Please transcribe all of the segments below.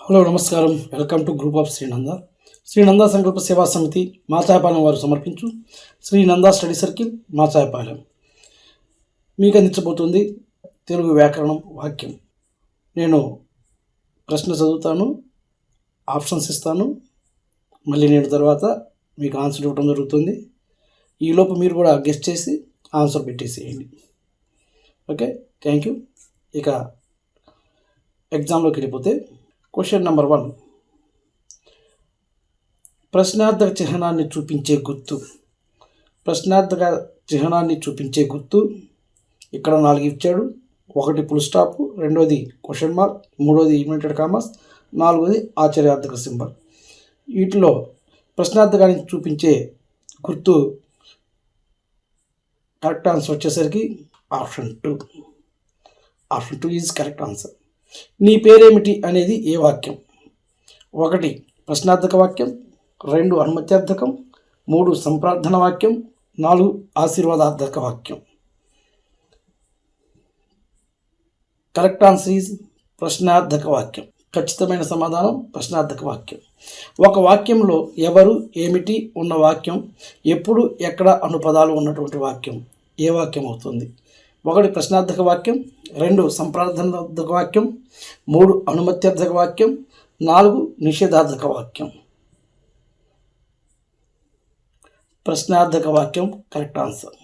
Hello నమస్కారం. Welcome to group of Srinanda. Srinanda Sankalpa Seva సమితి మాచాయపాలెం వారు సమర్పించు శ్రీనంద స్టడీ సర్కిల్ మాచాయపాలెం మీకు అందించబోతుంది తెలుగు వ్యాకరణం వాక్యం. నేను ప్రశ్న చదువుతాను, ఆప్షన్స్ ఇస్తాను, మళ్ళీ నేను తర్వాత మీకు ఆన్సర్ ఇవ్వడం జరుగుతుంది. ఈలోపు మీరు కూడా గెస్ట్ చేసి ఆన్సర్ పెట్టేసేయండి. Okay, thank you. ఇక ఎగ్జామ్లోకి వెళ్ళిపోతే క్వశ్చన్ నెంబర్ 1, ప్రశ్నార్థక చిహ్నాన్ని చూపించే గుర్తు. ప్రశ్నార్థక చిహ్నాన్ని చూపించే గుర్తు ఇక్కడ 4 ఇచ్చాడు. 1 ఫుల్ స్టాప్, 2ది క్వశ్చన్ మార్క్, 3ది ఇన్వర్టెడ్ కామర్స్, 4ది ఆశ్చర్యార్థక సింబల్. వీటిలో ప్రశ్నార్థకాన్ని చూపించే గుర్తు కరెక్ట్ ఆన్సర్ వచ్చేసరికి option 2. Option 2 is correct answer. నీ పేరేమిటి అనేది ఏ వాక్యం? 1 ప్రశ్నార్థక వాక్యం, 2 అనుమత్యార్థకం, 3 సంప్రార్థన వాక్యం, 4 ఆశీర్వాదార్థక వాక్యం. కరెక్ట్ ఆన్సర్ ఈజ్ ప్రశ్నార్థక వాక్యం. ఖచ్చితమైన సమాధానం ప్రశ్నార్థక వాక్యం. ఒక వాక్యంలో ఎవరు, ఏమిటి ఉన్న వాక్యం ఎప్పుడు, ఎక్కడ అను పదాలు ఉన్నటువంటి వాక్యం ఏ వాక్యం అవుతుంది? 1 ప్రశ్నార్థక వాక్యం, 2 సంప్రార్థనార్థక వాక్యం, 3 అనుమత్యార్థక వాక్యం, 4 నిషేధార్థక వాక్యం. ప్రశ్నార్థక వాక్యం కరెక్ట్ ఆన్సర్.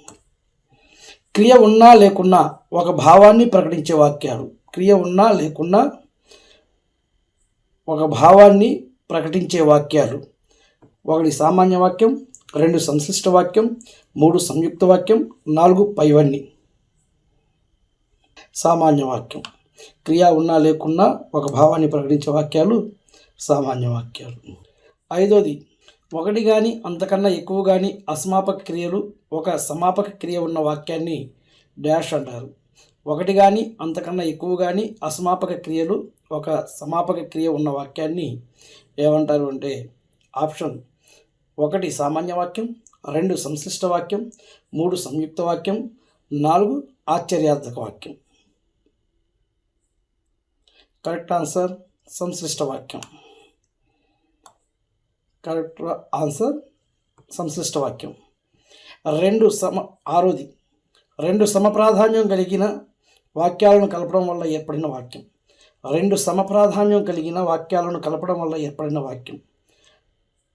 క్రియ ఉన్నా లేకున్నా ఒక భావాన్ని ప్రకటించే వాక్యాలు. క్రియ ఉన్నా లేకున్నా ఒక భావాన్ని ప్రకటించే వాక్యాలు. 1 సామాన్య వాక్యం, 2 సంశ్లిష్ట వాక్యం, 3 సంయుక్త వాక్యం, 4 పైవన్ని. సామాన్య వాక్యం. క్రియ ఉన్నా లేకున్నా ఒక భావాన్ని ప్రకటించే వాక్యాలు సామాన్య వాక్యాలు. 5ది, 1 కానీ అంతకన్నా ఎక్కువ కానీ అసమాపక క్రియలు ఒక సమాపక క్రియ ఉన్న వాక్యాన్ని డాష్ అంటారు. 1 కానీ అంతకన్నా ఎక్కువ కానీ అసమాపక క్రియలు ఒక సమాపక క్రియ ఉన్న వాక్యాన్ని ఏమంటారు అంటే ఆప్షన్ 1 సామాన్య వాక్యం, 2 సంశ్లిష్ట వాక్యం, 3 సంయుక్త వాక్యం, 4 ఆశ్చర్యార్థక వాక్యం. కరెక్ట్ ఆన్సర్ సంశ్లిష్ట వాక్యం. కరెక్ట్ ఆన్సర్ సంశ్లిష్ట వాక్యం. 6ది, 2 సమప్రాధాన్యం కలిగిన వాక్యాలను కలపడం వల్ల ఏర్పడిన వాక్యం. 2 సమప్రాధాన్యం కలిగిన వాక్యాలను కలపడం వల్ల ఏర్పడిన వాక్యం.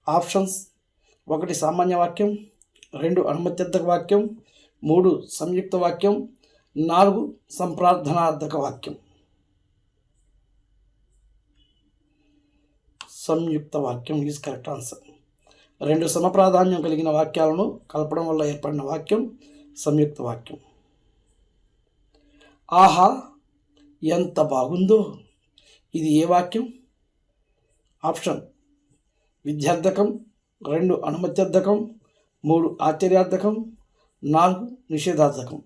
ఆప్షన్స్ 1 సామాన్య వాక్యం, 2 అనుమత్యార్థక వాక్యం, 3 సంయుక్త వాక్యం, 4 సంప్రార్థనార్థక వాక్యం. సంయుక్త వాక్యం ఈజ్ కరెక్ట్ ఆన్సర్. 2 సమప్రాధాన్యం కలిగిన వాక్యాలను కలపడం వల్ల ఏర్పడిన వాక్యం సంయుక్త వాక్యం. ఆహా ఎంత బాగుందో, ఇది ఏ వాక్యం? ఆప్షన్ విద్యార్థకం, 2 అనుమత్యార్థకం, 3 ఆశ్చర్యార్థకం, 4 నిషేధార్థకం.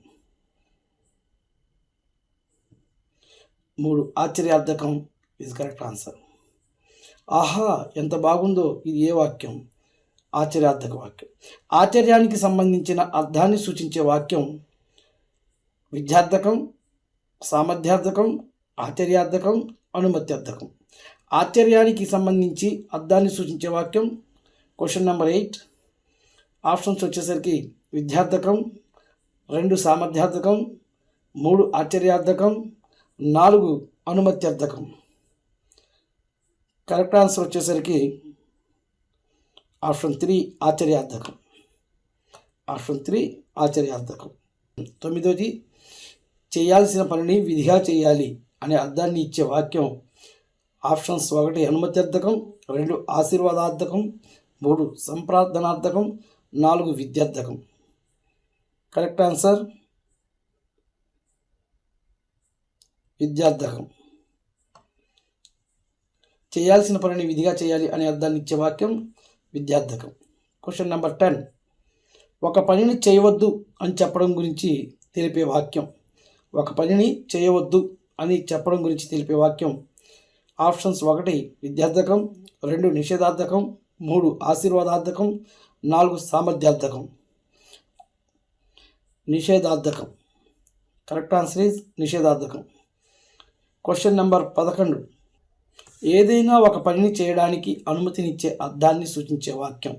3 ఆశ్చర్యార్థకం ఈజ్ కరెక్ట్ ఆన్సర్. ఆహా ఎంత బాగుందో, ఇది ఏ వాక్యం? ఆశ్చర్యార్థక వాక్యం. ఆశ్చర్యానికి సంబంధించిన అర్థాన్ని సూచించే వాక్యం విద్యార్థకం, సామర్థ్యార్థకం, ఆశ్చర్యార్థకం, అనుమత్యార్థకం. ఆశ్చర్యానికి సంబంధించి అర్థాన్ని సూచించే వాక్యం క్వశ్చన్ నెంబర్ 8. ఆప్షన్స్ వచ్చేసరికి విద్యార్థకం, 2 సామర్థ్యార్థకం, 3 ఆశ్చర్యార్థకం, 4 అనుమత్యార్థకం. కరెక్ట్ ఆన్సర్ వచ్చేసరికి ఆప్షన్ 3 ఆశ్చర్యార్థకం. ఆప్షన్ 3 ఆశ్చర్యార్థకం. 9ది, చేయాల్సిన పనిని విధిగా చేయాలి అనే అర్థాన్ని ఇచ్చే వాక్యం ఆప్షన్స్ 1 అనుమత్యార్థకం, 2 ఆశీర్వాదార్థకం, 3 సంప్రార్థనార్థకం, 4 విద్యార్థకం. కరెక్ట్ ఆన్సర్ విద్యార్థకం. చేయాల్సిన పనిని విధిగా చేయాలి అనే అర్థాన్ని ఇచ్చే వాక్యం విద్యార్థకం. క్వశ్చన్ నెంబర్ 10, ఒక పనిని చేయవద్దు అని చెప్పడం గురించి తెలిపే వాక్యం. ఒక పనిని చేయవద్దు అని చెప్పడం గురించి తెలిపే వాక్యం ఆప్షన్స్ 1 విద్యార్థకం, 2 నిషేధార్థకం, 3 ఆశీర్వాదార్థకం, 4 సామర్థ్యార్థకం. నిషేధార్థకం. కరెక్ట్ ఆన్సర్ ఈజ్ నిషేధార్థకం. క్వశ్చన్ నెంబర్ 11, ఏదైనా ఒక పనిని చేయడానికి అనుమతినిచ్చే అర్థాన్ని సూచించే వాక్యం.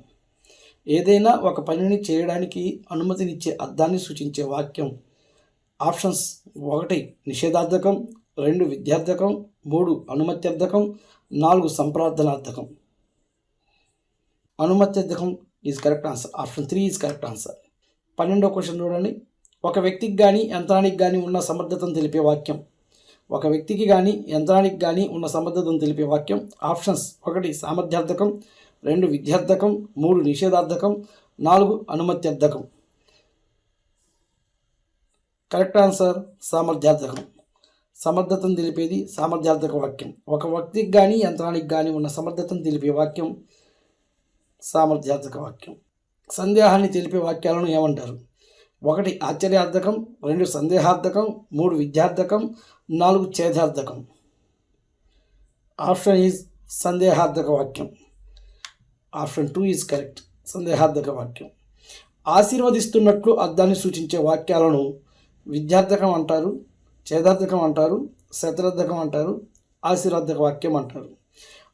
ఏదైనా ఒక పనిని చేయడానికి అనుమతినిచ్చే అర్థాన్ని సూచించే వాక్యం. ఆప్షన్స్: 1 నిషేధార్థకం, 2 విద్యార్థకం, 3 అనుమత్యర్థకం, 4 సంప్రార్థనార్థకం. అనుమత్యర్థకం is correct answer. Option 3 is correct answer. 12వ క్వశ్చన్ చూడండి. ఒక వ్యక్తికి కానీ యంత్రానికి కానీ ఉన్న సమర్థతను తెలిపే వాక్యం. ఒక వ్యక్తికి కానీ యంత్రానికి కానీ ఉన్న సమర్థతను తెలిపే వాక్యం. ఆప్షన్స్: 1 సామర్థ్యార్థకం, 2 విద్యార్థకం, 3 నిషేధార్థకం, 4 అనుమత్యర్థకం. కరెక్ట్ ఆన్సర్ సామర్థ్యార్థకం. సమర్థతను తెలిపేది సామర్థ్యార్థక వాక్యం. ఒక వ్యక్తికి కానీ యంత్రానికి కానీ ఉన్న సమర్థతను తెలిపే వాక్యం సామర్థ్యార్థక వాక్యం. సందేహాన్ని తెలిపే వాక్యాలను ఏమంటారు? 1 ఆశ్చర్యార్థకం, 2 సందేహార్థకం, 3 విద్యార్థకం, 4 ఛేదార్థకం. ఆప్షన్ ఈజ్ సందేహార్థక వాక్యం. Option 2 is correct. సందేహార్థక వాక్యం. ఆశీర్వదిస్తున్నట్లు అర్థాన్ని సూచించే వాక్యాలను విద్యార్థకం అంటారు, ఛేదార్థకం అంటారు, శతార్థకం అంటారు, ఆశీర్వాదక వాక్యం అంటారు.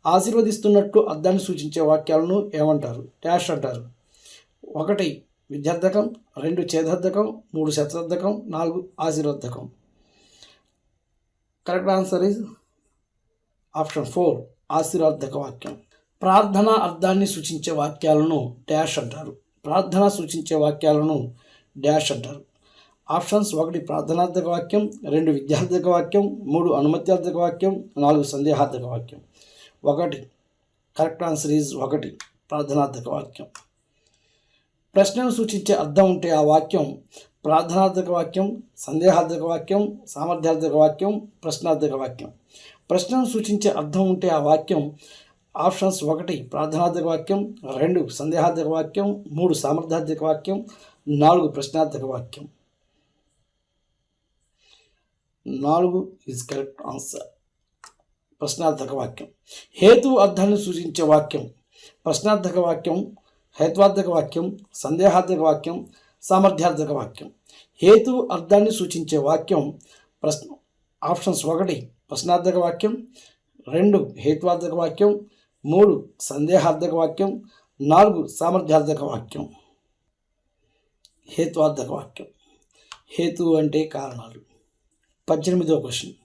ఆశీర్వదిస్తున్నట్లు అర్థాన్ని సూచించే వాక్యాలను ఏమంటారు? డాష్ అంటారు. 1 విద్యార్థకం, 2 ఛేదార్థకం, 3 శతార్థకం, 4 ఆశీర్వాదకం. కరెక్ట్ ఆన్సర్ ఈజ్ ఆప్షన్ 4 ఆశీర్వాదక వాక్యం. ప్రార్థన అర్థాన్ని సూచించే వాక్యాలను డాష్ అంటారు. ప్రార్థన సూచించే వాక్యాలను డాష్ అంటారు. ఆప్షన్స్: 1 ప్రార్థనార్థక వాక్యం, 2 విద్యార్థక వాక్యం, 3 అనుమత్యార్థక వాక్యం, 4 సందేహార్థక వాక్యం. 1 కరెక్ట్ ఆన్సర్ ఈజ్ 1 ప్రార్థనార్థక వాక్యం. ప్రశ్నను సూచించే అర్థం ఉంటే ఆ వాక్యం ప్రార్థనార్థక వాక్యం, సందేహార్థక వాక్యం, సామర్థ్యార్థక వాక్యం, ప్రశ్నార్థక వాక్యం. ప్రశ్నను సూచించే అర్థం ఉంటే ఆ వాక్యం ఆప్షన్స్: 1 ప్రార్థనార్థక వాక్యం, 2 సందేహార్థక వాక్యం, 3 సామర్థ్యార్థక వాక్యం, 4 ప్రశ్నార్థక వాక్యం. 4 ఈజ్ కరెక్ట్ ఆన్సర్. ప్రశ్నార్థక వాక్యం. హేతు అర్థాన్ని సూచించే వాక్యం. ప్రశ్నార్థక వాక్యం, హేత్వార్థక వాక్యం, సందేహార్థక వాక్యం, సామర్థ్యార్థక వాక్యం. హేతు అర్థాన్ని సూచించే వాక్యం ఆప్షన్స్: 1 ప్రశ్నార్థక వాక్యం, 2 హేత్వార్థక వాక్యం, 3 సందేహార్థక వాక్యం, 4 సామర్థ్యార్థక వాక్యం. హేత్వార్థక వాక్యం. హేతు అంటే కారణాలు. 18వ క్వశ్చన్.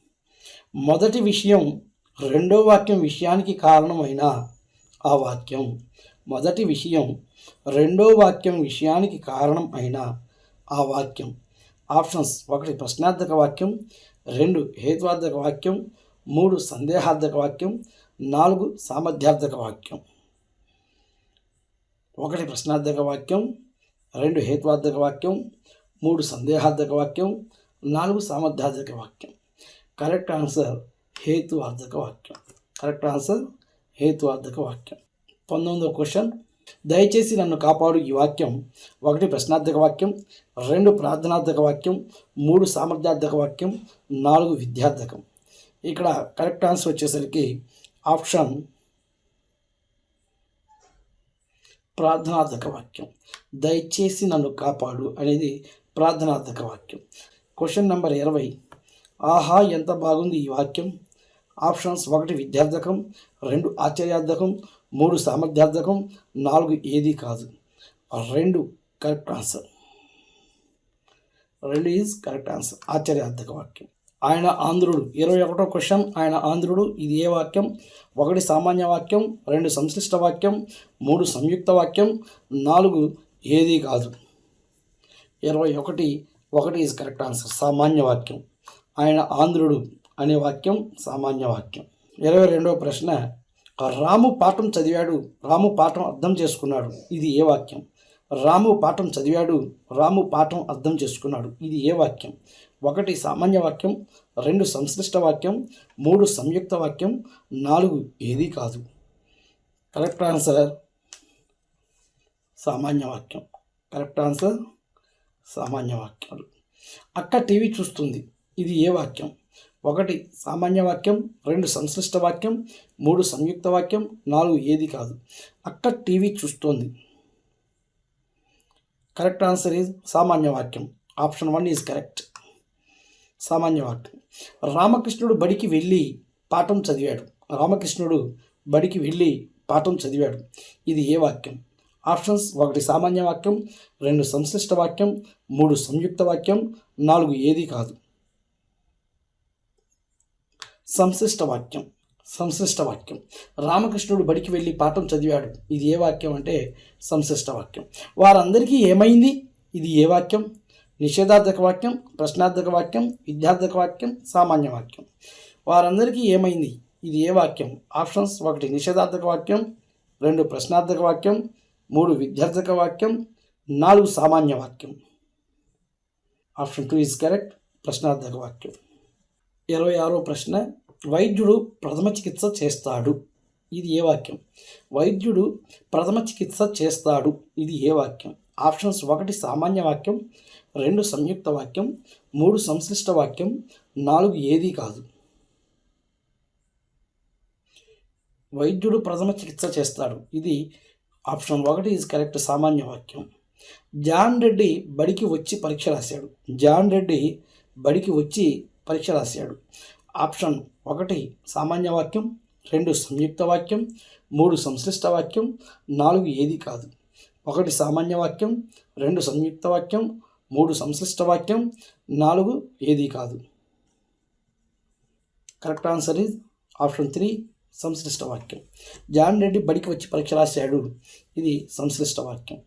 మొదటి విషయం రెండో వాక్యం విషయానికి కారణమైన ఆ వాక్యం. మొదటి విషయం రెండో వాక్యం విషయానికి కారణం అయిన ఆ వాక్యం. ఆప్షన్స్: 1 ప్రశ్నార్థక వాక్యం, 2 హేత్వార్థక వాక్యం, 3 సందేహార్థక వాక్యం, 4 సామర్థ్యార్థక వాక్యం. 1 ప్రశ్నార్థక వాక్యం, 2 హేత్వార్థక వాక్యం, 3 సందేహార్థక వాక్యం, 4 సామర్థ్యార్థక వాక్యం. కరెక్ట్ ఆన్సర్ హేతువార్థక వాక్యం. కరెక్ట్ ఆన్సర్ హేతువార్థక వాక్యం. 19వ క్వశ్చన్. దయచేసి నన్ను కాపాడు ఈ వాక్యం 1 ప్రశ్నార్థక వాక్యం, 2 ప్రార్థనార్థక వాక్యం, 3 సామర్థ్యార్థక వాక్యం, 4 విద్యార్థకం. ఇక్కడ కరెక్ట్ ఆన్సర్ వచ్చేసరికి ఆప్షన్ ప్రార్థనార్థక వాక్యం. దయచేసి నన్ను కాపాడు అనేది ప్రార్థనార్థక వాక్యం. Question number 20. ఆహా ఎంత బాగుంది ఈ వాక్యం. ఆప్షన్స్: 1 విద్యార్థకం, 2 ఆశ్చర్యార్థకం, 3 సామర్థ్యార్థకం, 4 ఏది కాదు. 2 correct answer. 2 is correct answer. ఆశ్చర్యార్థక వాక్యం. ఆయన ఆంధ్రుడు. 21వ క్వశ్చన్. ఆయన ఆంధ్రుడు. ఇది ఏ వాక్యం? 1 సామాన్య వాక్యం, 2 సంశ్లిష్ట వాక్యం, 3 సంయుక్త వాక్యం, 4 ఏది కాదు. 21 1 ఈజ్ కరెక్ట్ ఆన్సర్. సామాన్య వాక్యం. ఆయన ఆంధ్రుడు అనే వాక్యం సామాన్య వాక్యం. 22వ ప్రశ్న. రాము పాఠం చదివాడు, రాము పాఠం అర్థం చేసుకున్నాడు. ఇది ఏ వాక్యం? రాము పాఠం చదివాడు, రాము పాఠం అర్థం చేసుకున్నాడు. ఇది ఏ వాక్యం? 1 సామాన్య వాక్యం, 2 సంశ్లిష్ట వాక్యం, 3 సంయుక్త వాక్యం, 4 ఏది కాదు. కరెక్ట్ ఆన్సర్ సామాన్య వాక్యం. కరెక్ట్ ఆన్సర్ సామాన్య వాక్యాలు. అక్క టీవీ చూస్తుంది. ఇది ఏ వాక్యం? 1 సామాన్య వాక్యం, 2 సంశ్లిష్ట వాక్యం, 3 సంయుక్త వాక్యం, 4 ఏది కాదు. అక్క టీవీ చూస్తోంది. కరెక్ట్ ఆన్సర్ ఈజ్ సామాన్య వాక్యం. Option 1 is correct. సామాన్య వాక్యం. రామకృష్ణుడు బడికి వెళ్ళి పాఠం చదివాడు. రామకృష్ణుడు బడికి వెళ్ళి పాఠం చదివాడు. ఇది ఏ వాక్యం? ఆప్షన్స్: 1 సామాన్య వాక్యం, 2 సంశ్లిష్ట వాక్యం, 3 సంయుక్త వాక్యం, 4 ఏది కాదు. సంశ్లిష్ట వాక్యం. సంశ్లిష్ట వాక్యం. రామకృష్ణుడు బడికి వెళ్ళి పాఠం చదివాడు. ఇది ఏ వాక్యం అంటే సంశ్లిష్ట వాక్యం. వారందరికీ ఏమైంది? ఇది ఏ వాక్యం? నిషేధార్థక వాక్యం, ప్రశ్నార్థక వాక్యం, విద్యార్థక వాక్యం, సామాన్య వాక్యం. వారందరికీ ఏమైంది? ఇది ఏ వాక్యం? ఆప్షన్స్: 1 నిషేధార్థక వాక్యం, 2 ప్రశ్నార్థక వాక్యం, 3 విద్యార్థక వాక్యం, 4 సామాన్య వాక్యం. ఆప్షన్ 2 ఈజ్ కరెక్ట్, ప్రశ్నార్థక వాక్యం. 26వ ప్రశ్న, వైద్యుడు ప్రథమ చికిత్స చేస్తాడు. ఇది ఏ వాక్యం? వైద్యుడు ప్రథమ చికిత్స చేస్తాడు. ఇది ఏ వాక్యం? ఆప్షన్స్: 1 సామాన్య వాక్యం, 2 సంయుక్త వాక్యం, 3 సంశ్లిష్ట వాక్యం, 4 ఏది కాదు. వైద్యుడు ప్రథమ చికిత్స చేస్తాడు. ఇది ఆప్షన్ 1 ఈజ్ కరెక్ట్, సామాన్య వాక్యం. జాన్ రెడ్డి బడికి వచ్చి పరీక్ష రాశాడు. జాన్ రెడ్డి బడికి వచ్చి పరీక్ష రాశాడు. ఆప్షన్ 1 సామాన్య వాక్యం, 2 సంయుక్త వాక్యం, 3 సంశ్లిష్ట వాక్యం, 4 ఏది కాదు. 1 సామాన్య వాక్యం, 2 సంయుక్త వాక్యం, 3 సంశ్లిష్ట వాక్యం, 4 ఏది కాదు. కరెక్ట్ ఆన్సర్ ఈజ్ ఆప్షన్ 3 సంశ్లిష్ట వాక్యం. జాన్ రెడ్డి బడికి వచ్చి పరీక్ష రాశాడు. ఇది సంశ్లిష్ట వాక్యం.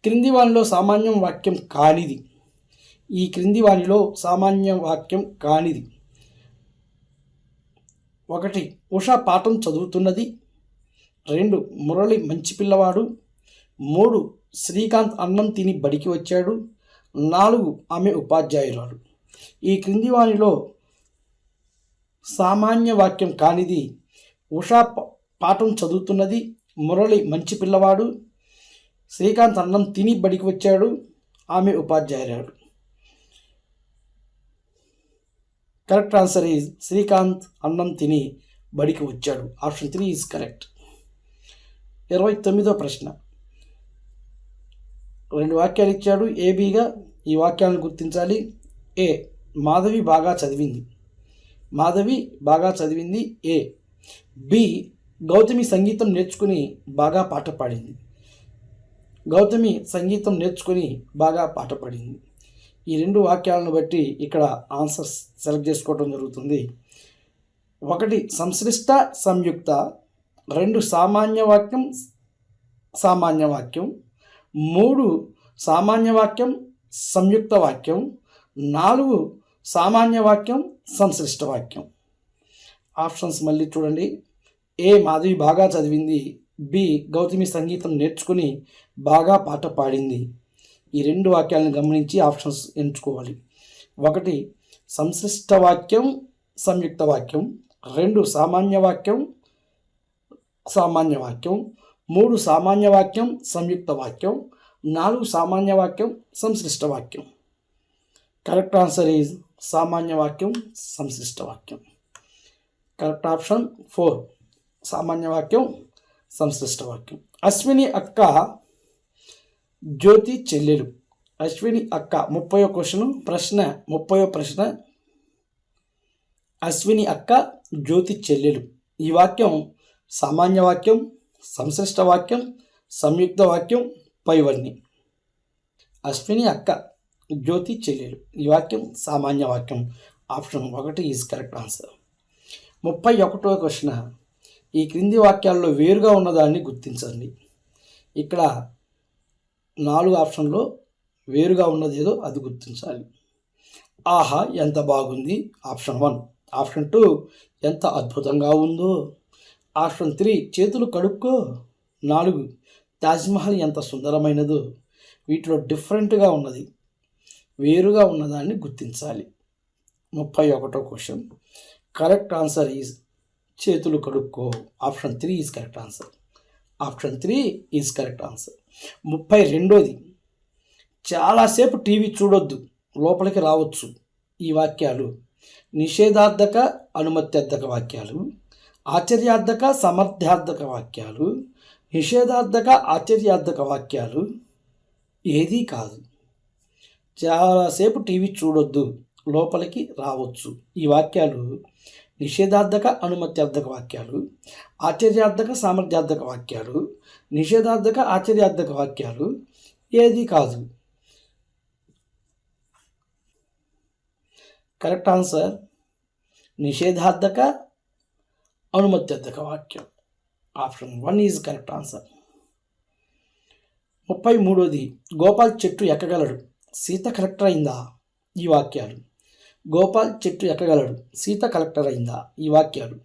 క్రింది వానిలో సామాన్య వాక్యం కానిది. ఈ క్రింది వానిలో సామాన్య వాక్యం కానిది: 1 ఉష పాఠం చదువుతున్నది, 2 మురళి మంచి పిల్లవాడు, 3 శ్రీకాంత్ అన్నం తిని బడికి వచ్చాడు, 4 ఆమె ఉపాధ్యాయురాలు. ఈ క్రింది వానిలో సామాన్య వాక్యం కానిది: ఉష పాఠం చదువుతున్నది, మురళి మంచి పిల్లవాడు, శ్రీకాంత్ అన్నం తిని బడికి వచ్చాడు, ఆమె ఉపాధ్యాయురాలు. కరెక్ట్ ఆన్సర్ ఈజ్ శ్రీకాంత్ అన్నం తిని బడికి వచ్చాడు. Option 3 is correct. 29వ ప్రశ్న, 2 వాక్యాలు ఇచ్చాడు ఏబీగా. ఈ వాక్యాలను గుర్తించాలి. ఏ, మాధవి బాగా చదివింది. మాధవి బాగా చదివింది ఏ. బి, గౌతమి సంగీతం నేర్చుకుని బాగా పాట పాడింది. గౌతమి సంగీతం నేర్చుకుని బాగా పాట పాడింది. ఈ 2 వాక్యాలను బట్టి ఇక్కడ ఆన్సర్స్ సెలెక్ట్ చేసుకోవడం జరుగుతుంది. 1 సంశ్లిష్ట సంయుక్త, 2 సామాన్య వాక్యం సామాన్య వాక్యం, 3 సామాన్య వాక్యం సంయుక్త వాక్యం, 4 సామాన్య వాక్యం సంశ్లిష్ట వాక్యం. ఆప్షన్స్ మళ్ళీ చూడండి. ఏ, మాధవి బాగా చదివింది. బి, గౌతమి సంగీతం నేర్చుకుని బాగా పాట పాడింది. ఈ 2 వాక్యాలను గమనించి ఆప్షన్స్ ఎంచుకోవాలి. 1 సంశ్లిష్ట వాక్యం సంయుక్త వాక్యం, 2 సామాన్య వాక్యం సామాన్య వాక్యం, 3 సామాన్య వాక్యం సంయుక్త వాక్యం, 4 సామాన్య వాక్యం సంశ్లిష్ట వాక్యం. కరెక్ట్ ఆన్సర్ ఈజ్ సామాన్య వాక్యం సంశ్లిష్ట వాక్యం. కరెక్ట్ ఆప్షన్ 4 సామాన్య వాక్యం సంశ్లిష్ట వాక్యం. అశ్విని అక్క జ్యోతి చెల్లెలు. అశ్విని అక్క 30వ ప్రశ్న. అశ్విని అక్క జ్యోతి చెల్లెలు. ఈ వాక్యం సామాన్య వాక్యం, సంశ్లిష్ట వాక్యం, సంయుక్త వాక్యం, పైవన్నీ. అశ్విని అక్క జ్యోతి చెల్లెలు. ఈ వాక్యం సామాన్య వాక్యం. Option 1 is correct answer. 31వ ప్రశ్న, ఈ క్రింది వాక్యాల్లో వేరుగా ఉన్నదాన్ని గుర్తించండి. ఇక్కడ 4 ఆప్షన్లో వేరుగా ఉన్నది ఏదో అది గుర్తించాలి. ఆహా ఎంత బాగుంది, ఆప్షన్ 1. ఆప్షన్ 2 ఎంత అద్భుతంగా ఉందో. ఆప్షన్ 3 చేతులు కడుక్కో. 4 తాజ్మహల్ ఎంత సుందరమైనదో. వీటిలో డిఫరెంట్గా ఉన్నది, వేరుగా ఉన్నదాన్ని గుర్తించాలి. 31వ క్వశ్చన్. కరెక్ట్ ఆన్సర్ ఈజ్ చేతులు కడుక్కో. Option 3 is correct answer. Option 3 is correct answer. 32ది, చాలాసేపు టీవీ చూడొద్దు, లోపలికి రావచ్చు. ఈ వాక్యాలు నిషేధార్థక అనుమత్యర్థక వాక్యాలు, ఆశ్చర్యార్థక సమర్థార్థక వాక్యాలు, నిషేధార్థక ఆశ్చర్యార్థక వాక్యాలు, ఏదీ కాదు. చాలాసేపు టీవీ చూడొద్దు, లోపలికి రావచ్చు. ఈ వాక్యాలు నిషేధార్థక అనుమత్యార్థక వాక్యాలు, ఆశ్చర్యార్థక సామర్థ్యార్థక వాక్యాలు, నిషేధార్థక ఆశ్చర్యార్థక వాక్యాలు ఏది కాదు. కరెక్ట్ ఆన్సర్ నిషేధార్థక అనుమత్యార్థక వాక్యం. Option 1 is correct answer. 33ది గోపాల్ చెట్టు ఎక్కగలడు, సీత కలెక్టర్ అయిందా? ఈ వాక్యాలు. గోపాల్ చెట్టు ఎక్కగలడు, సీత కలెక్టర్ అయిందా? ఈ వాక్యాలు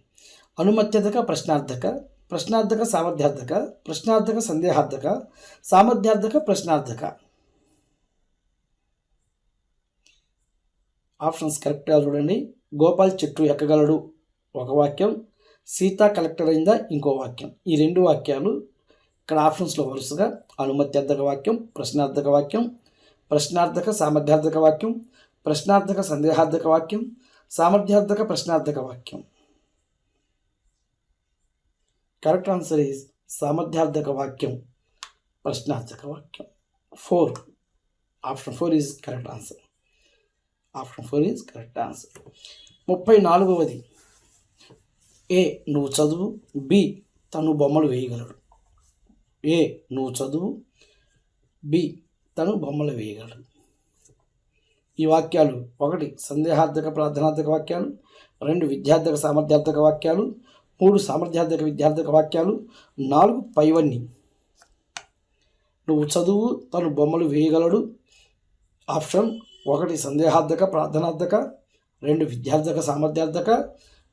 అనుమత్యర్థక ప్రశ్నార్థక, ప్రశ్నార్థక సామర్థ్యార్థక, ప్రశ్నార్థక సందేహార్థక, సామర్థ్యార్థక ప్రశ్నార్థక. ఆప్షన్స్ కరెక్ట్గా చూడండి. గోపాల్ చెట్టు ఎక్కగలడు ఒక వాక్యం, సీత కలెక్టర్ అయిందా ఇంకో వాక్యం. ఈ రెండు వాక్యాలు ఇక్కడ ఆప్షన్స్లో వరుసగా అనుమత్యార్థక వాక్యం, ప్రశ్నార్థక వాక్యం, ప్రశ్నార్థక సామర్థ్యార్థక వాక్యం, ప్రశ్నార్థక సందేహార్థక వాక్యం, సామర్థ్యార్థక ప్రశ్నార్థక వాక్యం. కరెక్ట్ ఆన్సర్ ఈజ్ సామర్థ్యార్థక వాక్యం, ప్రశ్నార్థక వాక్యం. 4 option 4 is correct answer. Option 4 is correct answer. 34వది ఏ నువ్వు చదువు, బి తను బొమ్మలు వేయగలడు. ఏ నువ్వు చదువు, బి తను బొమ్మలు వేయగలడు. ఈ వాక్యాలు 1 సందేహార్థక ప్రార్థనార్థక వాక్యాలు, 2 విద్యార్థక సామర్థ్యార్థక వాక్యాలు, 3 సామర్థ్యార్థక విద్యార్థక వాక్యాలు, 4 పైవన్నీ. నువ్వు చదువు తను బొమ్మలు వేయగలడు ఆప్షన్ 1 సందేహార్థక ప్రార్థనార్థక, 2 విద్యార్థక సామర్థ్యార్థక,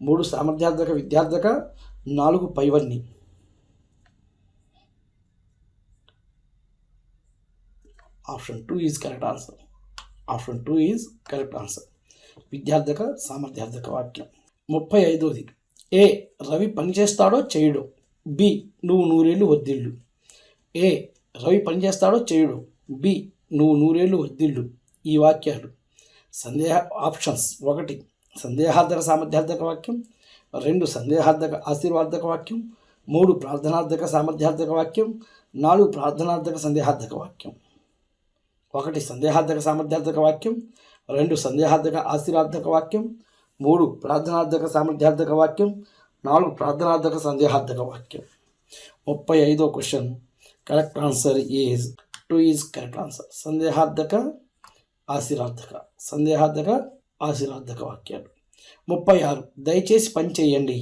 3 సామర్థ్యార్థక విద్యార్థక, 4 పైవన్నీ. Option 2 is correct answer. Option 2 is correct answer. విద్యార్థక సామర్థ్యార్థక వాక్యం. 35వది ఏ రవి పని చేస్తాడో చేయడు, బి నువ్వు 100 ఏళ్ళు వర్ధిల్లు. ఏ రవి పని చేస్తాడో చేయడు, బి నువ్వు 100 ఏళ్ళు వర్ధిల్లు. ఈ వాక్యాలు ఆప్షన్స్ 1 సందేహార్థక సామర్థ్యార్థక వాక్యం, 2 సందేహార్థక ఆశీర్వాదక వాక్యం, 3 ప్రార్థనార్థక సామర్థ్యార్థక వాక్యం, 4 ప్రార్థనార్థక సందేహార్థక వాక్యం. 1 సందేహార్థక సామర్థ్యార్థక వాక్యం, 2 సందేహార్థక ఆశీర్వాదక వాక్యం, 3 ప్రార్థనార్థక సామర్థ్యార్థక వాక్యం, 4 ప్రార్థనార్థక సందేహార్థక వాక్యం. 35వ question correct answer is 2 is correct answer. సందేహార్థక ఆశీర్వాదక, సందేహార్థక ఆశీర్వాదక వాక్యాలు. 36 దయచేసి పని చేయండి,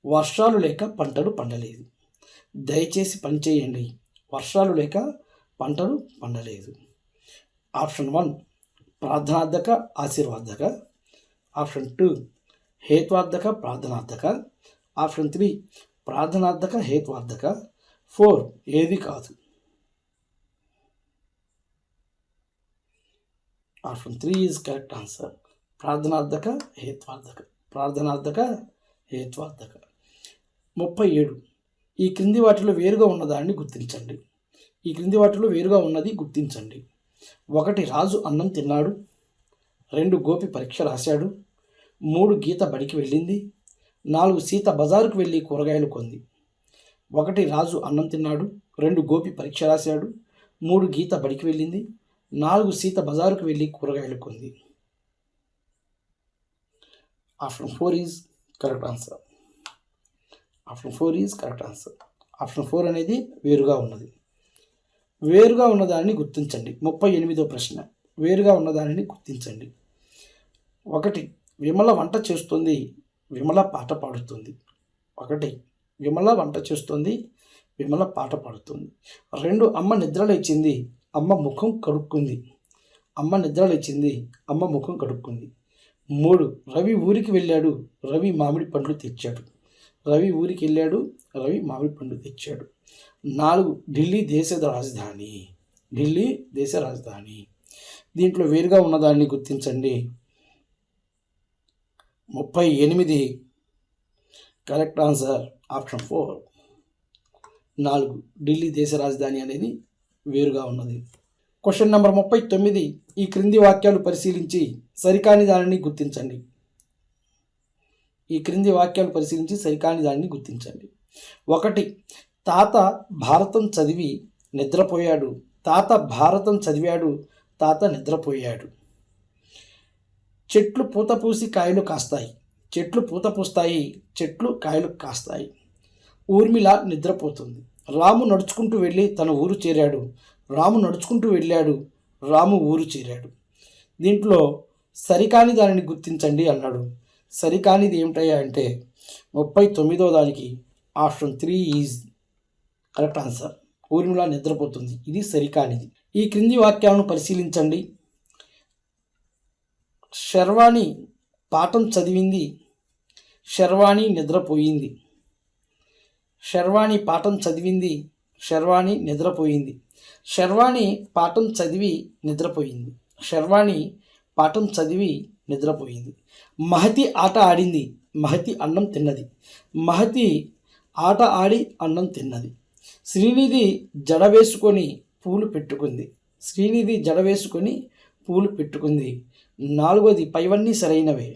వర్షాలు లేక పంటలు పండలేదు. దయచేసి పని చేయండి, వర్షాలు లేక పంటలు పండలేదు. ఆప్షన్ 1 ప్రార్థనార్థక ఆశీర్వాదక, ఆప్షన్ 2 హేత్వార్థక ప్రార్థనార్థక, ఆప్షన్ 3 ప్రార్థనార్థక హేత్వార్థక, 4 ఏది కాదు. Option 3 is correct answer. ప్రార్థనార్థక హేత్వార్థక, ప్రార్థనార్థక హేత్వార్థక. 37 ఈ క్రింది వాటిలో వేరుగా ఉన్నదాన్ని గుర్తించండి. ఈ క్రింది వాటిలో వేరుగా ఉన్నది గుర్తించండి. 1 రాజు అన్నం తిన్నాడు, 2 గోపి పరీక్ష రాశాడు, 3 గీత బడికి వెళ్ళింది, 4 సీత బజారుకు వెళ్ళి కూరగాయలు కొంది. 1 రాజు అన్నం తిన్నాడు, 2 గోపి పరీక్ష రాశాడు, 3 గీత బడికి వెళ్ళింది, 4 సీత బజారుకు వెళ్ళి కూరగాయలు కొంది. Option 4 is correct answer. Option 4 is correct answer. Option 4 అనేది వేరుగా ఉన్నది. వేరుగా ఉన్నదాన్ని గుర్తించండి. 38వ ప్రశ్న వేరుగా ఉన్నదానిని గుర్తించండి. 1 విమల వంట చేస్తుంది, విమల పాట పాడుతుంది. 1 విమల వంట చేస్తుంది, విమల పాట పాడుతుంది. 2 అమ్మ నిద్ర లేచింది, అమ్మ ముఖం కడుక్కుంది. అమ్మ నిద్ర లేచింది, అమ్మ ముఖం కడుక్కుంది. 3 రవి ఊరికి వెళ్ళాడు, రవి మామిడి పండ్లు తెచ్చాడు. రవి ఊరికి వెళ్ళాడు, రవి మామిడి పండ్లు తెచ్చాడు. 4 ఢిల్లీ దేశ రాజధాని, ఢిల్లీ దేశ రాజధాని. దీంట్లో వేరుగా ఉన్నదాన్ని గుర్తించండి. 38 కరెక్ట్ ఆన్సర్ ఆప్షన్ 4. 4 ఢిల్లీ దేశ రాజధాని అనేది వేరుగా ఉన్నది. క్వశ్చన్ నెంబర్ 39 ఈ క్రింది వాక్యాలు పరిశీలించి సరికాని దానిని గుర్తించండి. ఈ క్రింది వాక్యాలు పరిశీలించి సరికాని దానిని గుర్తించండి. 1 తాత భారతం చదివి నిద్రపోయాడు, తాత భారతం చదివాడు, తాత నిద్రపోయాడు. చెట్లు పూత పూసి కాయలు కాస్తాయి, చెట్లు పూత పూస్తాయి, చెట్లు కాయలు కాస్తాయి. ఊర్మిళ నిద్రపోతుంది. రాము నడుచుకుంటూ వెళ్ళి తన ఊరు చేరాడు. రాము నడుచుకుంటూ వెళ్ళాడు. రాము ఊరు చేరాడు. దీంట్లో సరికాని దానిని గుర్తించండి అన్నాడు. సరికానిది ఏమిటయ్యా అంటే 39వ దానికి option 3 is correct answer. Urmila నిద్రపోతుంది, ఇది సరికానిది. ఈ క్రింది వాక్యాలను పరిశీలించండి. శర్వాణి పాఠం చదివింది, శర్వాణి నిద్రపోయింది. శర్వాణి పాఠం చదివింది, శర్వాణి నిద్రపోయింది. శర్వాణి పాఠం చదివి నిద్రపోయింది. శర్వాణి పాఠం చదివి నిద్రపోయింది. మహతి ఆట ఆడింది, మహతి అన్నం తిన్నది. మహతి ఆట ఆడి అన్నం తిన్నది. శ్రీనిధి జడ వేసుకొని పూలు పెట్టుకుంది. శ్రీనిధి జడ వేసుకొని పూలు పెట్టుకుంది. 4వది పైవన్నీ సరైనవే.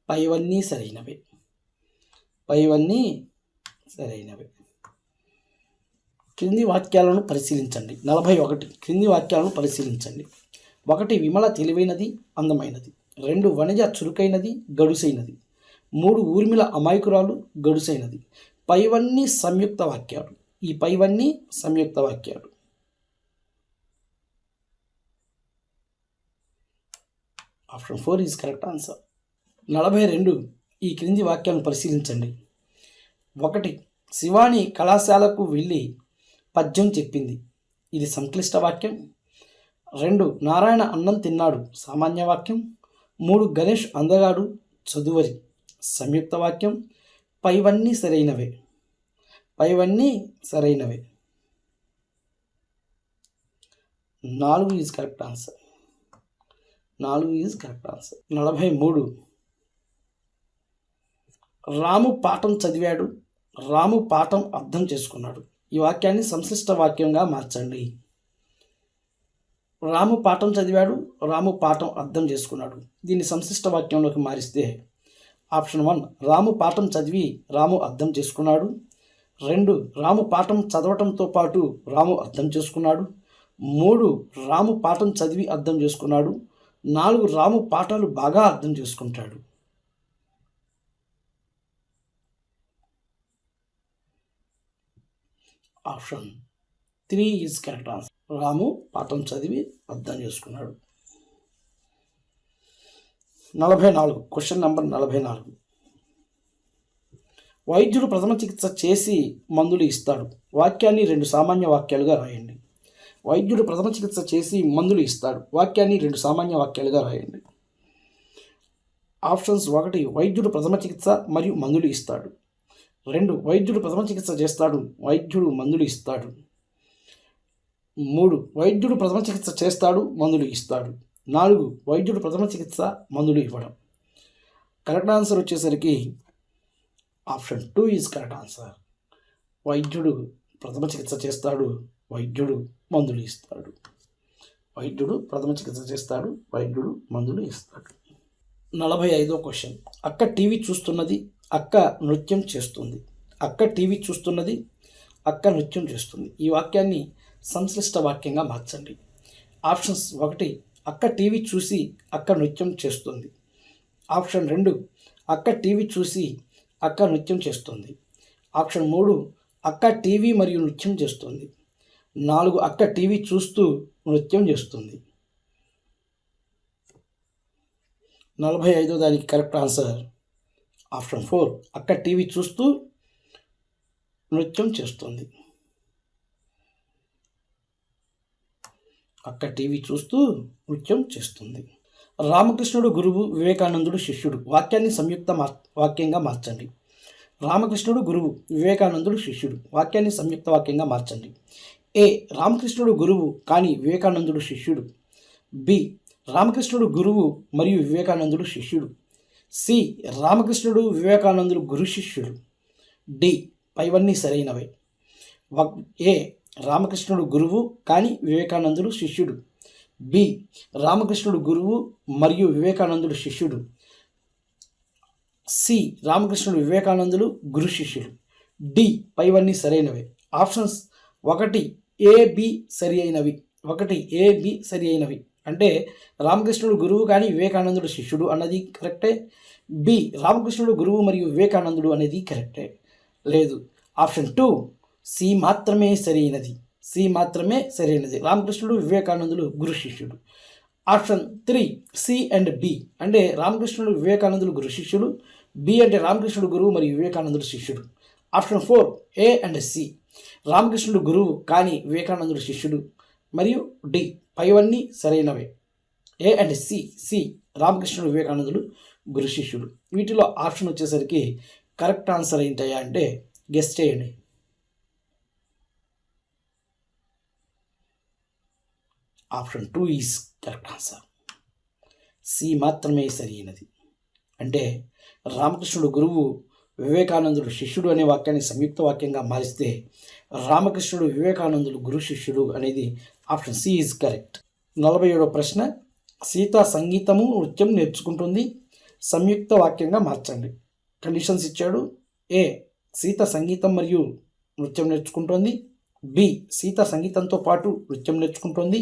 పైవన్నీ సరైనవే. పైవన్నీ సరైనవే. క్రింది వాక్యాలను పరిశీలించండి. 41 క్రింది వాక్యాలను పరిశీలించండి. 1 విమల తెలివైనది, అందమైనది. 2 వనజ చురుకైనది, గడుసైనది. 3 ఊర్మిళ అమాయకురాలు, గడుసైనది. పైవన్నీ సంయుక్త వాక్యాలు. ఈ పైవన్నీ సంయుక్త వాక్యాలు. Option 4 is correct answer. 42 ఈ క్రింది వాక్యాలను పరిశీలించండి. 1 శివాని కళాశాలకు వెళ్ళి పద్యం చెప్పింది, ఇది సంక్లిష్ట వాక్యం. 2 నారాయణ అన్నం తిన్నాడు, సామాన్య వాక్యం. 3 గణేష్ అందగాడు, చదువరి, సంయుక్త వాక్యం. పైవన్నీ సరైనవే. పైవన్నీ సరైనవే. 4 is correct answer. 4 is correct answer. 43 రాము పాఠం చదివాడు, రాము పాఠం అర్థం చేసుకున్నాడు. ఈ వాక్యాన్ని సంశ్లిష్ట వాక్యంగా మార్చండి. రాము పాఠం చదివాడు, రాము పాఠం అర్థం చేసుకున్నాడు. దీన్ని సంశ్లిష్ట వాక్యంలోకి మారిస్తే ఆప్షన్ 1 రాము పాఠం చదివి రాము అర్థం చేసుకున్నాడు. 2 రాము పాఠం చదవటంతో పాటు రాము అర్థం చేసుకున్నాడు. 3 రాము పాఠం చదివి అర్థం చేసుకున్నాడు. 4 రాము పాఠాలు బాగా అర్థం చేసుకుంటాడు. Option 3 is correct answer. Ramu పాఠం చదివి అర్థం చేసుకున్నాడు. 44 క్వశ్చన్ నెంబర్ 44. వైద్యుడు ప్రథమ చికిత్స చేసి మందులు ఇస్తాడు. వాక్యాన్ని 2 సామాన్య వాక్యాలుగా రాయండి. వైద్యుడు ప్రథమ చికిత్స చేసి మందులు ఇస్తాడు. వాక్యాన్ని 2 సామాన్య వాక్యాలుగా రాయండి. ఆప్షన్స్ 1 వైద్యుడు ప్రథమ చికిత్స మరియు మందులు ఇస్తాడు. 2 వైద్యుడు ప్రథమ చికిత్స చేస్తాడు, వైద్యుడు మందులు ఇస్తాడు. 3 వైద్యుడు ప్రథమ చికిత్స చేస్తాడు, మందులు ఇస్తాడు. 4 వైద్యుడు ప్రథమ చికిత్స, మందులు ఇవ్వడం. కరెక్ట్ ఆన్సర్ వచ్చేసరికి ఆప్షన్ 2 ఈజ్ కరెక్ట్ ఆన్సర్. వైద్యుడు ప్రథమ చికిత్స చేస్తాడు, వైద్యుడు మందులు ఇస్తాడు. వైద్యుడు ప్రథమ చికిత్స చేస్తాడు, వైద్యుడు మందులు ఇస్తాడు. 45వ క్వశ్చన్. అక్క టీవీ చూస్తున్నది, అక్క నృత్యం చేస్తుంది. అక్క టీవీ చూస్తున్నది, అక్క నృత్యం చేస్తుంది. ఈ వాక్యాన్ని సంశ్లిష్ట వాక్యంగా మార్చండి. ఆప్షన్స్ 1 అక్క టీవీ చూసి అక్క నృత్యం చేస్తుంది. ఆప్షన్ 2 అక్క టీవీ చూసి అక్క నృత్యం చేస్తుంది. ఆప్షన్ 3 అక్క టీవీ మరియు నృత్యం చేస్తుంది. 4 అక్క టీవీ చూస్తూ నృత్యం చేస్తుంది. 45వ దానికి కరెక్ట్ ఆన్సర్ ఆప్షన్ 4 అక్క టీవీ చూస్తూ నృత్యం చేస్తుంది. అక్క టీవీ చూస్తూ నృత్యం చేస్తుంది. రామకృష్ణుడు గురువు, వివేకానందుడు శిష్యుడు. వాక్యాన్ని సంయుక్త వాక్యంగా మార్చండి. రామకృష్ణుడు గురువు, వివేకానందుడు శిష్యుడు. వాక్యాన్ని సంయుక్త వాక్యంగా మార్చండి. ఏ రామకృష్ణుడు గురువు కానీ వివేకానందుడు శిష్యుడు. బి రామకృష్ణుడు గురువు మరియు వివేకానందుడు శిష్యుడు. సి రామకృష్ణుడు వివేకానందుడు గురు శిష్యుడు. డి పైవన్నీ సరైనవే. ఏ రామకృష్ణుడు గురువు కానీ వివేకానందుడు శిష్యుడు. బి రామకృష్ణుడు గురువు మరియు వివేకానందుడు శిష్యుడు. సి రామకృష్ణుడు వివేకానందుడు గురు శిష్యుడు. డి పైవన్నీ సరైనవే. ఆప్షన్స్ 1 A B సరి అయినవి, 1 A B సరి అయినవి, అంటే రామకృష్ణుడు గురువు కానీ వివేకానందుడు శిష్యుడు అన్నది కరెక్టే. బి రామకృష్ణుడు గురువు మరియు వివేకానందుడు అనేది కరెక్టే. లేదు, ఆప్షన్ 2 సి మాత్రమే సరైనది. సి మాత్రమే సరైనది. రామకృష్ణుడు వివేకానందుడు గురు శిష్యుడు. ఆప్షన్ 3 సి అండ్ బి అంటే రామకృష్ణుడు వివేకానందుడు గురు శిష్యుడు, బి అంటే రామకృష్ణుడు గురువు మరియు వివేకానందుడు శిష్యుడు. ఆప్షన్ 4 ఏ అండ్ సి రామకృష్ణుడు గురువు కానీ వివేకానందుడు శిష్యుడు, మరియు డి పైవన్నీ సరైనవే. ఏ అండ్ సి రామకృష్ణుడు వివేకానందుడు గురు శిష్యుడు. వీటిలో ఆప్షన్ వచ్చేసరికి కరెక్ట్ ఆన్సర్ ఏంటయ్యా అంటే గెస్ చేయండి. Option 2 is correct answer. C మాత్రమే సరైనది. అంటే రామకృష్ణుడు గురువు వివేకానందుడు శిష్యుడు అనే వాక్యాన్ని సంయుక్త వాక్యంగా మారిస్తే రామకృష్ణుడు వివేకానందుడు గురు శిష్యుడు అనేది ఆప్షన్ సి ఈజ్ కరెక్ట్. 47వ ప్రశ్న, సీత సంగీతము నృత్యం నేర్చుకుంటుంది, సంయుక్త వాక్యంగా మార్చండి. కండిషన్స్ ఇచ్చాడు. ఏ సీత సంగీతం మరియు నృత్యం నేర్చుకుంటోంది, బి సీత సంగీతంతో పాటు నృత్యం నేర్చుకుంటోంది,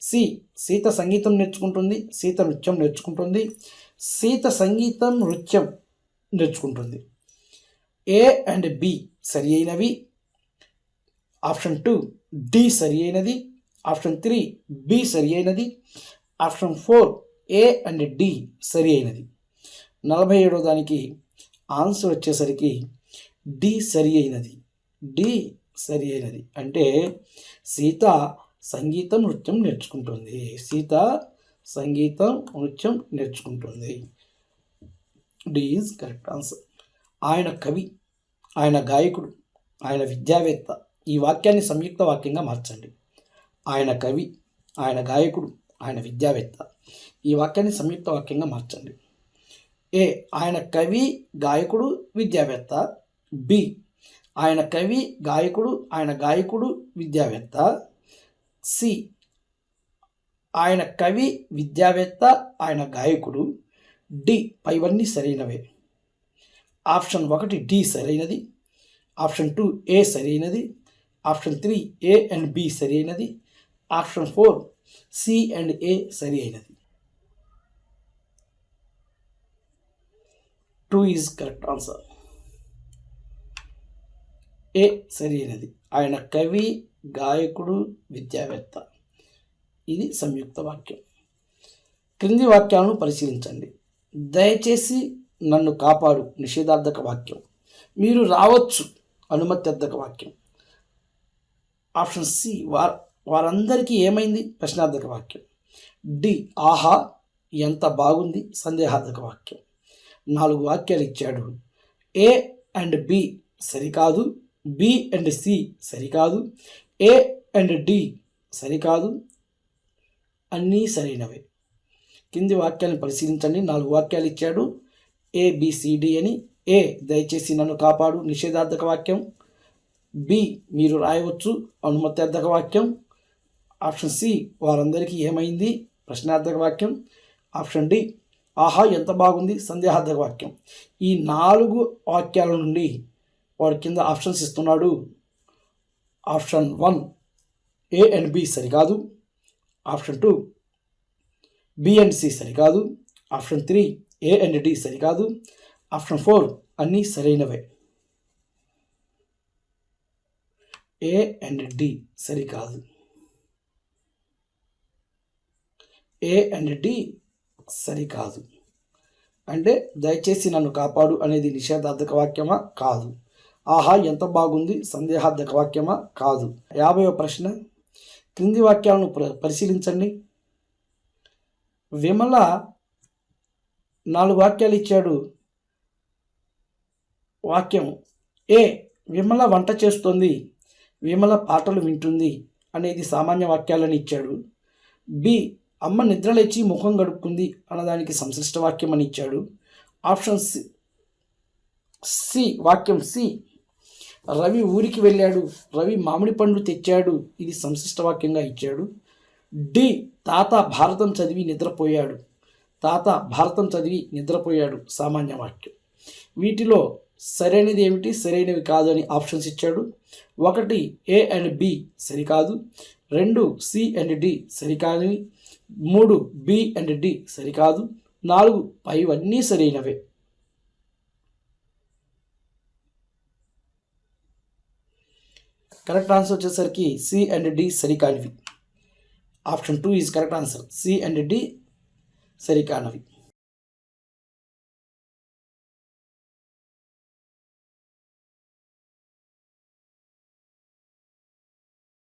సి సీత సంగీతం నేర్చుకుంటుంది, సీత నృత్యం నేర్చుకుంటుంది, సీత సంగీతం నృత్యం నేర్చుకుంటుంది. ఏ అండ్ బి సరి అయినవి. ఆప్షన్ 2 డి సరి అయినది. ఆప్షన్ 3 బి సరి అయినది. ఆప్షన్ 4 ఏ అండ్ డి సరి అయినది. 47వ దానికి ఆన్సర్ వచ్చేసరికి డి సరి అయినది. డి సరి అయినది. అంటే సీత సంగీతం నృత్యం నేర్చుకుంటుంది. సీత సంగీతం నృత్యం నేర్చుకుంటుంది. D is correct answer. ఆయన కవి, ఆయన గాయకుడు, ఆయన విద్యావేత్త. ఈ వాక్యాన్ని సంయుక్త వాక్యంగా మార్చండి. ఆయన కవి, ఆయన గాయకుడు, ఆయన విద్యావేత్త. ఈ వాక్యాన్ని సంయుక్త వాక్యంగా మార్చండి. ఏ ఆయన కవి, గాయకుడు, విద్యావేత్త. బి ఆయన కవి, గాయకుడు, ఆయన గాయకుడు, విద్యావేత్త. సి ఆయన కవి, విద్యావేత్త, ఆయన గాయకుడు. డి పైవన్నీ సరైనవే. ఆప్షన్ 1 డి సరైనది. ఆప్షన్ 2 ఏ సరైనది. ఆప్షన్ 3 ఏ అండ్ బి సరైనది. ఆప్షన్ 4 సి అండ్ ఏ సరి అయినది. 2 ఈజ్ కరెక్ట్ ఆన్సర్. ఏ సరి అయినది. ఆయన కవి, గాయకుడు, విద్యావేత్త. ఇది సంయుక్త వాక్యం. క్రింది వాక్యాలను పరిశీలించండి. దయచేసి నన్ను కాపాడు నిషేధార్థక వాక్యం. మీరు రావచ్చు అనుమత్యర్థక వాక్యం. ఆప్షన్ సి వారందరికీ ఏమైంది ప్రశ్నార్థక వాక్యం. డి ఆహా ఎంత బాగుంది సందేహార్థక వాక్యం. 4 వాక్యాలు ఇచ్చాడు. ఏ అండ్ బి సరికాదు, బి అండ్ సి సరికాదు, ఏ అండ్ డి సరికాదు, అన్నీ సరైనవే. కింది వాక్యాలను పరిశీలించండి. 4 వాక్యాలు ఇచ్చాడు. ఏబిసిడి అని. ఏ దయచేసి నన్ను కాపాడు నిషేధార్థక వాక్యం. బి మీరు రాయవచ్చు అనుమత్యార్థక వాక్యం. ఆప్షన్ సి వారందరికీ ఏమైంది ప్రశ్నార్థక వాక్యం. ఆప్షన్ డి ఆహా ఎంత బాగుంది సందేహార్థక వాక్యం. ఈ 4 వాక్యాల నుండి వాడు కింద ఆప్షన్స్ ఇస్తున్నాడు. ఆప్షన్ 1 ఏ అండ్ బి సరికాదు. ఆప్షన్ 2 బి అండ్ సి సరికాదు. ఆప్షన్ 3 ఏ అండ్ డి సరికాదు. ఆప్షన్ 4 అన్నీ సరైనవే. ఏ అండ్ డి సరికాదు. ఏ అండ్ డి సరికాదు. అంటే దయచేసి నన్ను కాపాడు అనేది నిషేధార్థక వాక్యమా? కాదు. ఆహా ఎంత బాగుంది సందేహార్థక వాక్యమా? కాదు. 50వ ప్రశ్న, క్రింది వాక్యాలను పరిశీలించండి. విమల 4 వాక్యాలు ఇచ్చాడు. వాక్యం ఏ విమల వంట చేస్తుంది, విమల పాటలు వింటుంది అనేది సామాన్య వాక్యాలను ఇచ్చాడు. బి అమ్మ నిద్రలేచి ముఖం గడుపుకుంది అన్నదానికి సంశ్లిష్ట వాక్యం అని ఇచ్చాడు. ఆప్షన్ సి వాక్యం సి రవి ఊరికి వెళ్ళాడు, రవి మామిడి పండు తెచ్చాడు, ఇది సంశ్లిష్ట వాక్యంగా ఇచ్చాడు. డి తాత భారతం చదివి నిద్రపోయాడు, తాత భారతం చదివి నిద్రపోయాడు సామాన్య వాక్యం. వీటిలో సరైనది ఏమిటి సరైనవి కాదు అని ఆప్షన్స్ ఇచ్చాడు. 1 ఏ అండ్ బి సరికాదు, 2 సి అండ్ డి సరికానివి, 3 బి అండ్ డి సరికాదు. 4 పైవన్నీ సరైనవే. కరెక్ట్ ఆన్సర్ వచ్చేసరికి సి అండ్ డి సరికానివి. Option 2 is correct answer. C and D సరికానవి.